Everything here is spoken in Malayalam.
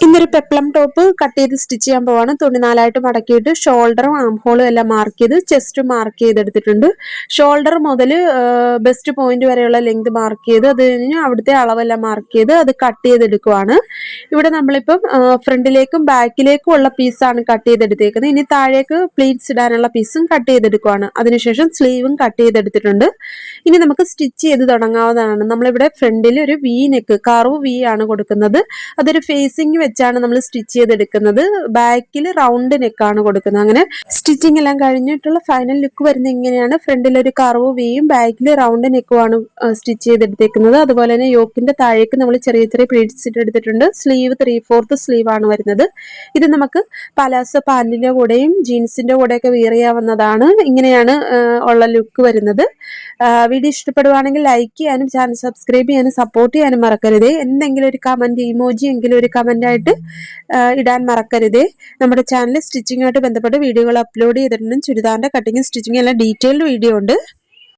ഇന്നൊരു പെപ്ലം ടോപ്പ് കട്ട് ചെയ്ത് സ്റ്റിച്ച് ചെയ്യാൻ പോവാണ്. തുണി നാലായിട്ട് മടക്കിയിട്ട് ഷോൾഡറും ആം ഹോളും എല്ലാം മാർക്ക് ചെയ്ത് ചെസ്റ്റ് മാർക്ക് ചെയ്തെടുത്തിട്ടുണ്ട്. ഷോൾഡർ മുതൽ ബെസ്റ്റ് പോയിന്റ് വരെയുള്ള ലെങ്ത് മാർക്ക് ചെയ്ത് അത് കഴിഞ്ഞ് അവിടുത്തെ അളവെല്ലാം മാർക്ക് ചെയ്ത് അത് കട്ട് ചെയ്തെടുക്കുവാണ്. ഇവിടെ നമ്മളിപ്പം ഫ്രണ്ടിലേക്കും ബാക്കിലേക്കും ഉള്ള പീസാണ് കട്ട് ചെയ്തെടുത്തേക്കുന്നത്. ഇനി താഴേക്ക് പ്ലീറ്റ്സ് ഇടാനുള്ള പീസും കട്ട് ചെയ്തെടുക്കുവാണ്. അതിനുശേഷം സ്ലീവും കട്ട് ചെയ്തെടുത്തിട്ടുണ്ട്. ഇനി നമുക്ക് സ്റ്റിച്ച് ചെയ്ത് തുടങ്ങാവുന്നതാണ്. നമ്മളിവിടെ ഫ്രണ്ടിൽ ഒരു വി നെക്ക് കർവ് വി ആണ് കൊടുക്കുന്നത്. അതൊരു ഫേസിങ് വെച്ചാണ് നമ്മൾ സ്റ്റിച്ച് ചെയ്തെടുക്കുന്നത്. ബാക്കിൽ റൗണ്ട് നെക്കാണ് കൊടുക്കുന്നത്. അങ്ങനെ സ്റ്റിച്ചിങ് എല്ലാം കഴിഞ്ഞിട്ടുള്ള ഫൈനൽ ലുക്ക് വരുന്നത് ഇങ്ങനെയാണ്. ഫ്രണ്ടിൽ ഒരു കർവ് വിയും ബാക്കിൽ റൗണ്ട് നെക്കുമാണ് സ്റ്റിച്ച് ചെയ്തെടുത്തേക്കുന്നത്. അതുപോലെ തന്നെ യോക്കിന്റെ താഴേക്ക് നമ്മൾ ചെറിയ ചെറിയ പ്ലീറ്റ്സ് ഇട്ടെടുത്തിട്ടുണ്ട്. സ്ലീവ് 3/4 സ്ലീവ് ആണ് വരുന്നത്. ഇത് നമുക്ക് പലാസോ പാന്റിന്റെ കൂടെയും ജീൻസിന്റെ കൂടെയൊക്കെ വിയർ ചെയ്യാവുന്നതാണ്. ഇങ്ങനെയാണ് ഉള്ള ലുക്ക് വരുന്നത്. വീഡിയോ ഇഷ്ടപ്പെടുവാണെങ്കിൽ ലൈക്ക് ചെയ്യാനും ചാനൽ സബ്സ്ക്രൈബ് ചെയ്യാനും സപ്പോർട്ട് ചെയ്യാനും മറക്കരുത്. എന്തെങ്കിലും ഒരു കമന്റ് ഇമോജി എങ്കിലും ഒരു കമന്റ് ആയിട്ട് ഇടാൻ മറക്കരുത്. നമ്മുടെ ചാനൽ സ്റ്റിച്ചിങ്ങുമായിട്ട് ബന്ധപ്പെട്ട് വീഡിയോകൾ അപ്ലോഡ് ചെയ്തിട്ടുണ്ട്. ചുരിദാറിന്റെ കട്ടിങ്ങും സ്റ്റിച്ചിങ്ങും എല്ലാം ഡീറ്റെയിൽഡ് വീഡിയോ ഉണ്ട്.